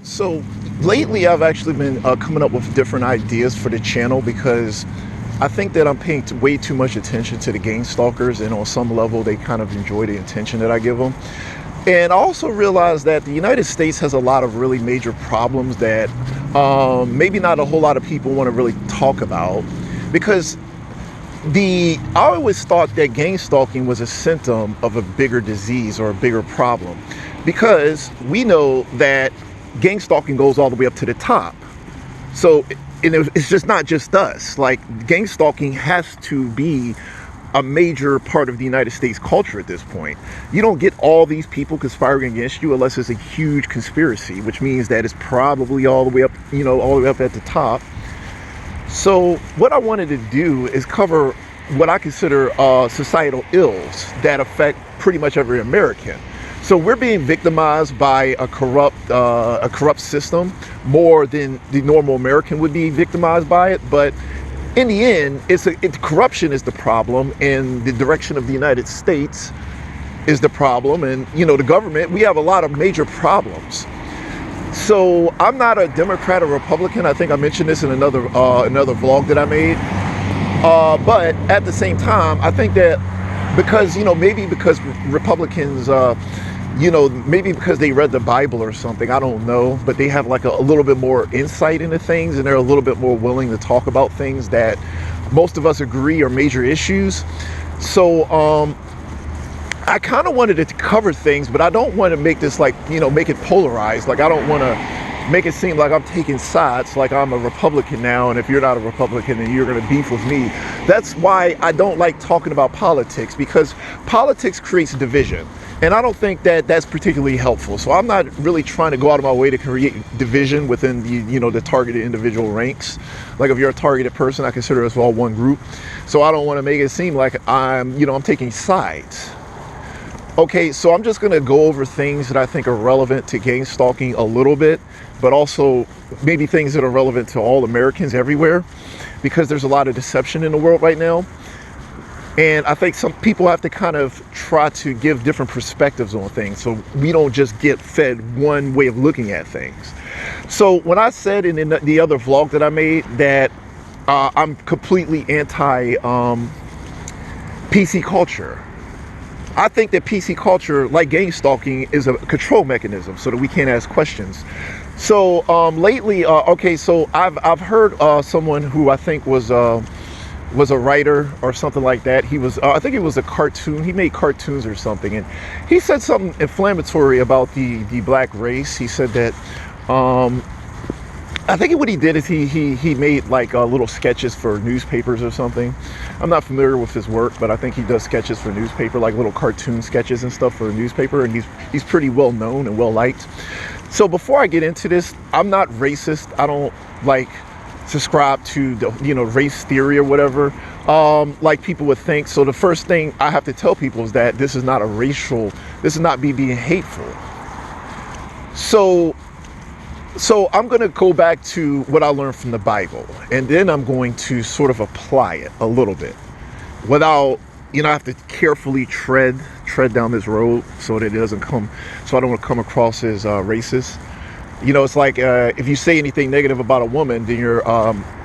So lately, I've actually been coming up with different ideas for the channel because I think that I'm paying way too much attention to the gang stalkers, and on some level, they kind of enjoy the attention that I give them. And I also realize that the United States has a lot of really major problems that maybe not a whole lot of people want to really talk about because I always thought that gang stalking was a symptom of a bigger disease or a bigger problem because we know that gang stalking goes all the way up to the top. So it's just not just us. Like, gang stalking has to be a major part of the United States culture at this point. You don't get all these people conspiring against you unless it's a huge conspiracy, which means that it's probably all the way up, all the way up at the top. So what I wanted to do is cover what I consider societal ills that affect pretty much every American. So we're being victimized by a corrupt system more than the normal American would be victimized by it. But in the end, corruption is the problem, and the direction of the United States is the problem. And the government, we have a lot of major problems. So I'm not a Democrat or Republican. I think I mentioned this in another vlog that I made. But at the same time, I think that because maybe because Republicans, maybe because they read the Bible or something, I don't know, but they have like a little bit more insight into things, and they're a little bit more willing to talk about things that most of us agree are major issues. So I kind of wanted to cover things, but I don't want to make this make it polarized. Like, I don't want to make it seem like I'm taking sides, like I'm a Republican now, and if you're not a Republican, then you're going to beef with me. That's why I don't like talking about politics, because politics creates division. And I don't think that that's particularly helpful. So I'm not really trying to go out of my way to create division within the targeted individual ranks. Like, if you're a targeted person, I consider us all one group. So I don't want to make it seem like I'm taking sides. Okay, so I'm just going to go over things that I think are relevant to gang stalking a little bit, but also maybe things that are relevant to all Americans everywhere, because there's a lot of deception in the world right now. And I think some people have to kind of try to give different perspectives on things, so we don't just get fed one way of looking at things. So when I said in the other vlog that I made that I'm completely anti PC culture, I think that PC culture, like gang stalking, is a control mechanism so that we can't ask questions. So lately, so I've heard someone who I think was a writer or something like that. He was, I think it was a cartoon. He made cartoons or something, and he said something inflammatory about the black race. He said that I think what he did is he made like little sketches for newspapers or something. I'm not familiar with his work, but I think he does sketches for newspaper, like little cartoon sketches and stuff for a newspaper, and he's pretty well known and well liked. So before I get into this, I'm not racist. I don't subscribe to the race theory or whatever like people would think. So the first thing I have to tell people is that this is not me being hateful. So I'm going to go back to what I learned from the Bible, and then I'm going to sort of apply it a little bit without, I have to carefully tread down this road so that I don't want to come across as racist. It's like if you say anything negative about a woman, then you're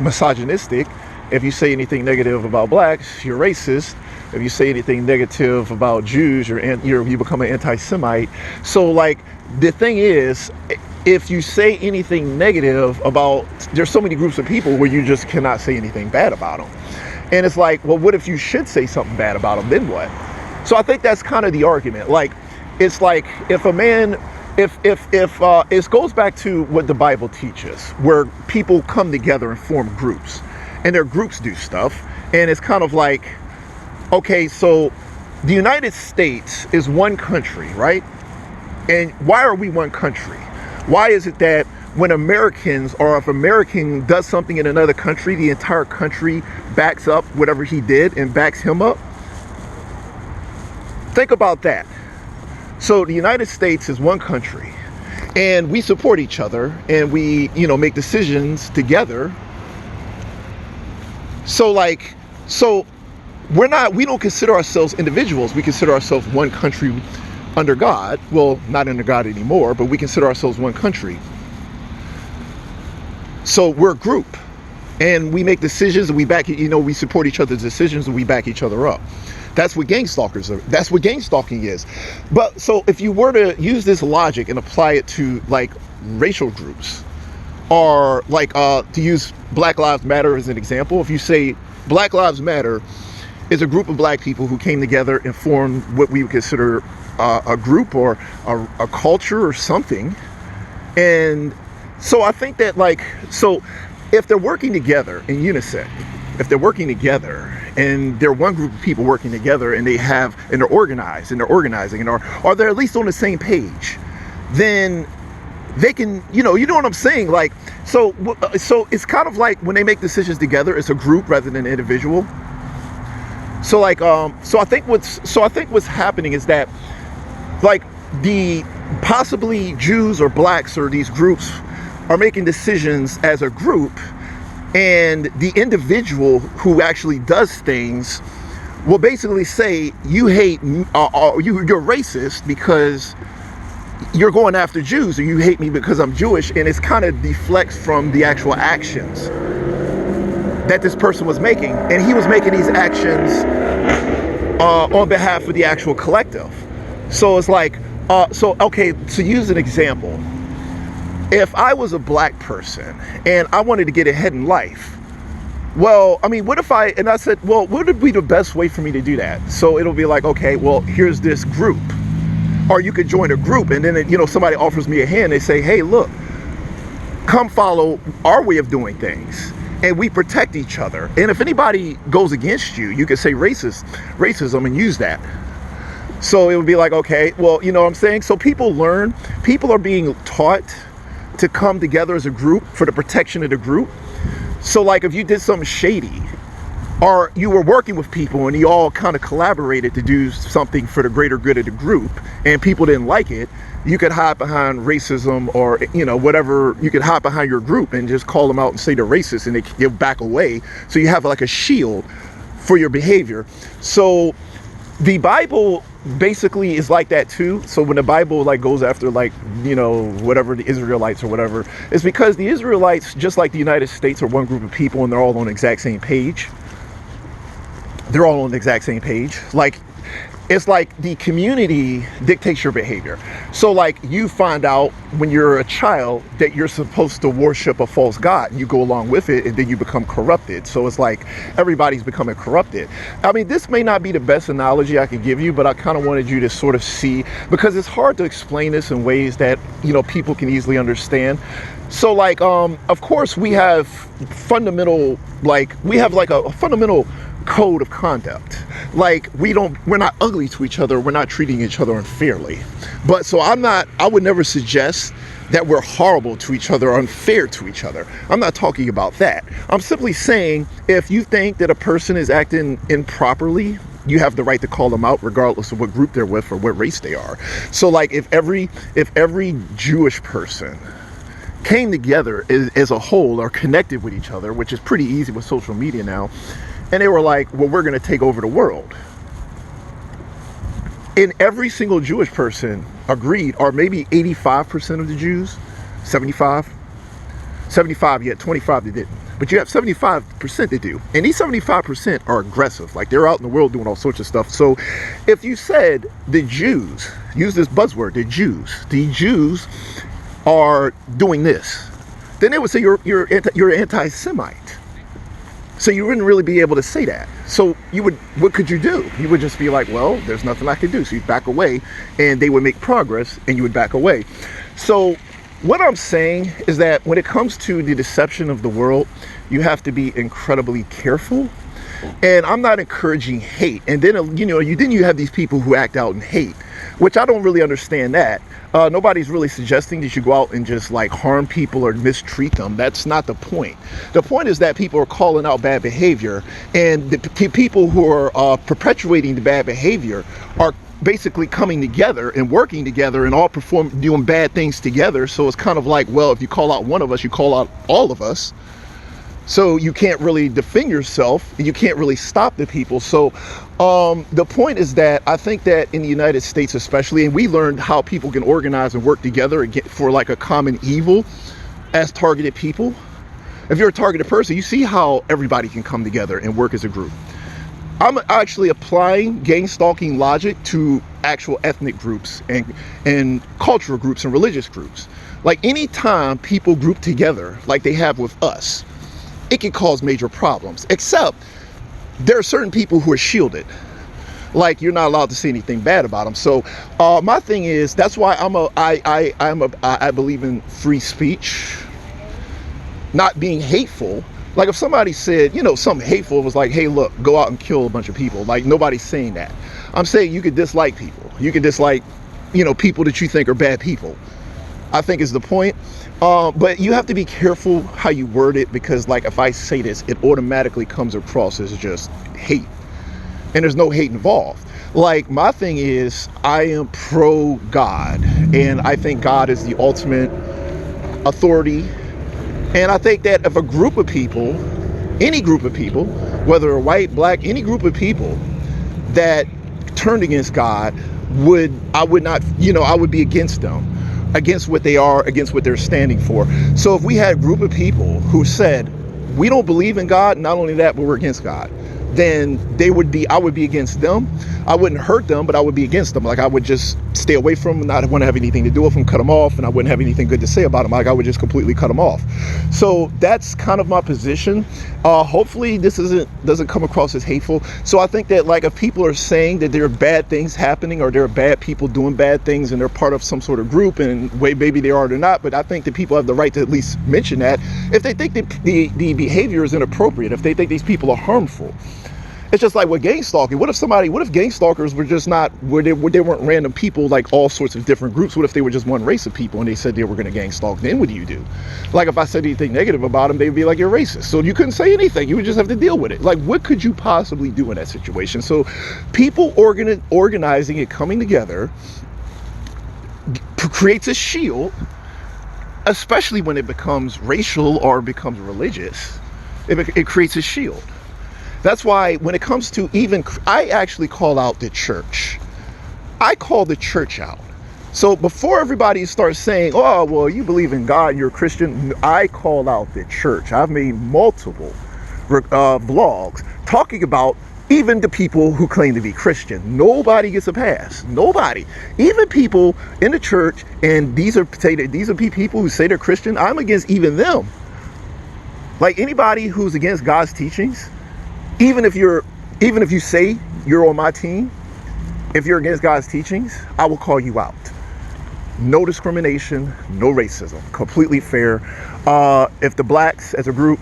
misogynistic. If you say anything negative about blacks, you're racist. If you say anything negative about Jews, you become an anti-Semite. So the thing is, if you say anything negative about, there's so many groups of people where you just cannot say anything bad about them. And it's like, well, what if you should say something bad about them? Then what? So I think that's kind of the argument. It's like if a man, if it goes back to what the Bible teaches, where people come together and form groups, and their groups do stuff. And it's kind of like, okay, so the United States is one country, right? And why are we one country? Why is it that when Americans, or if American does something in another country, the entire country backs up whatever he did and backs him up? Think about that. So the United States is one country, and we support each other, and we, make decisions together. So we don't consider ourselves individuals. We consider ourselves one country under God. Well, not under God anymore, but we consider ourselves one country. So we're a group, and we make decisions, and we support each other's decisions, and we back each other up. That's what gang stalkers are. That's what gang stalking is. But so if you were to use this logic and apply it to like racial groups, or like to use Black Lives Matter as an example, if you say Black Lives Matter is a group of black people who came together and formed what we would consider a group or a culture or something. And so I think that if they're working together in unison, if they're working together and they're one group of people working together and they're organized and they're organizing and or they're at least on the same page, then they can, you know what I'm saying? Like, so it's kind of like when they make decisions together, it's a group rather than an individual. So like, so I think what's happening is that like the possibly Jews or blacks or these groups are making decisions as a group, and the individual who actually does things will basically say, you hate, you're racist because you're going after Jews, or you hate me because I'm Jewish, and it's kind of deflects from the actual actions that this person was making. And he was making these actions on behalf of the actual collective. So it's like, okay, to use an example, if I was a black person and I wanted to get ahead in life, well, I mean, I said, well, what would be the best way for me to do that? So it'll be like, okay, well, here's this group. Or you could join a group, and then, somebody offers me a hand. They say, hey, look, come follow our way of doing things. And we protect each other. And if anybody goes against you, you could say racism and use that. So it would be like, okay, well, you know what I'm saying? So people are being taught to come together as a group for the protection of the group. So like if you did something shady, or you were working with people and you all kind of collaborated to do something for the greater good of the group, and people didn't like it, you could hide behind racism or, whatever. You could hide behind your group and just call them out and say they're racist, and they back away. So you have like a shield for your behavior. So the Bible basically is like that too. So when the Bible like goes after whatever the Israelites or whatever, it's because the Israelites, just like the United States, are one group of people, and they're all on the exact same page. They're all on the exact same page. Like, it's like the community dictates your behavior. So like you find out when you're a child that you're supposed to worship a false god. You go along with it, and then you become corrupted. So it's like everybody's becoming corrupted. I mean, this may not be the best analogy I could give you, but I kind of wanted you to sort of see, because it's hard to explain this in ways that, people can easily understand. So like, of course we have a fundamental code of conduct. Like we're not ugly to each other. We're not treating each other unfairly. But so I would never suggest that we're horrible to each other or unfair to each other. I'm not talking about that. I'm simply saying, if you think that a person is acting improperly, you have the right to call them out regardless of what group they're with or what race they are. So like if every Jewish person came together as a whole or connected with each other, which is pretty easy with social media now, and they were like, well, we're going to take over the world. And every single Jewish person agreed, or maybe 85% of the Jews, 75, yet 25 that didn't. But you have 75% that do. And these 75% are aggressive. Like they're out in the world doing all sorts of stuff. So if you said the Jews, use this buzzword, the Jews are doing this, then they would say you're anti-Semite. So you wouldn't really be able to say that. So what could you do? You would just be like, well, there's nothing I can do. So you'd back away, and they would make progress, and you would back away. So what I'm saying is that when it comes to the deception of the world, you have to be incredibly careful. And I'm not encouraging hate. And then, you have these people who act out in hate, which I don't really understand that. Nobody's really suggesting that you go out and just like harm people or mistreat them. That's not the point. The point is that people are calling out bad behavior, and the people who are perpetuating the bad behavior are basically coming together and working together and all doing bad things together. So it's kind of like, well, if you call out one of us, you call out all of us. So you can't really defend yourself, and you can't really stop the people. So the point is that I think that in the United States especially, and we learned how people can organize and work together for like a common evil as targeted people. If you're a targeted person, you see how everybody can come together and work as a group. I'm actually applying gang stalking logic to actual ethnic groups and cultural groups and religious groups. Like anytime people group together like they have with us, it can cause major problems, except there are certain people who are shielded. Like you're not allowed to say anything bad about them. So my thing is, that's why I believe in free speech, not being hateful. Like if somebody said, something hateful, was like, hey, look, go out and kill a bunch of people. Like nobody's saying that. I'm saying you could dislike people. You can dislike, people that you think are bad people, I think is the point. But you have to be careful how you word it, because like if I say this, it automatically comes across as just hate. And there's no hate involved. Like my thing is, I am pro God, and I think God is the ultimate authority. And I think that if a group of people, any group of people, whether white, black, any group of people that turned against God, I would be against them, against what they are, against what they're standing for. So if we had a group of people who said, we don't believe in God, not only that, but we're against God, then I would be against them. I wouldn't hurt them, but I would be against them. Like I would just stay away from them, not want to have anything to do with them, cut them off, and I wouldn't have anything good to say about them. Like I would just completely cut them off. So that's kind of my position. Hopefully this doesn't come across as hateful. So I think that like if people are saying that there are bad things happening, or there are bad people doing bad things, and they're part of some sort of group, and maybe they are or not, but I think that people have the right to at least mention that if they think that the behavior is inappropriate, if they think these people are harmful. It's just like with gang stalking. What if gang stalkers were just not, they weren't random people, like all sorts of different groups? What if they were just one race of people and they said they were going to gang stalk? Then what do you do? Like if I said anything negative about them, they'd be like, you're racist. So you couldn't say anything. You would just have to deal with it. Like what could you possibly do in that situation? So people organizing and coming together creates a shield, especially when it becomes racial or becomes religious. It creates a shield. That's why when it comes to I actually call out the church. I call the church out. So before everybody starts saying, oh, well, you believe in God, you're a Christian, I call out the church. I've made multiple vlogs talking about even the people who claim to be Christian. Nobody gets a pass. Nobody. Even people in the church, and these are people who say they're Christian, I'm against even them. Like anybody who's against God's teachings, even if you say you're on my team, if you're against God's teachings, I will call you out. No discrimination, no racism, completely fair. If the blacks as a group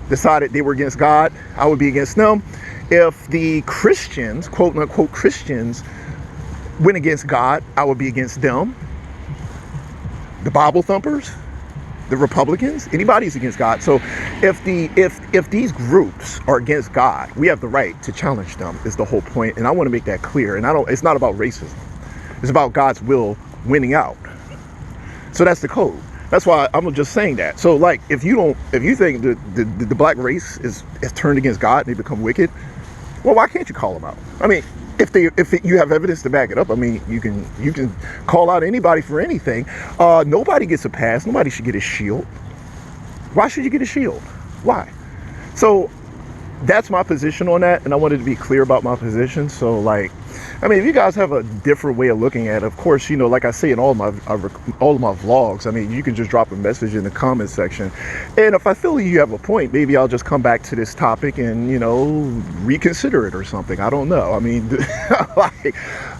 decided they were against God, I would be against them. If the Christians, quote unquote Christians, went against God, I would be against them. The Bible thumpers, the Republicans, anybody's against God. So if these groups are against God, we have the right to challenge them, is the whole point. And I want to make that clear. And it's not about racism. It's about God's will winning out. So that's the code. That's why I'm just saying that. So like, if you think the black race is turned against God and they become wicked, well, why can't you call them out? I mean, if you have evidence to back it up, I mean, you can call out anybody for anything. Nobody gets a pass. Nobody should get a shield. Why should you get a shield? Why? So that's my position on that, and I wanted to be clear about my position. So like, I mean, if you guys have a different way of looking at it, of course, like I say in all of my vlogs, I mean, you can just drop a message in the comment section. And if I feel you have a point, maybe I'll just come back to this topic and, reconsider it or something. I don't know. I mean,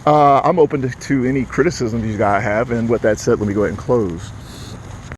I'm open to any criticism you guys have. And with that said, let me go ahead and close.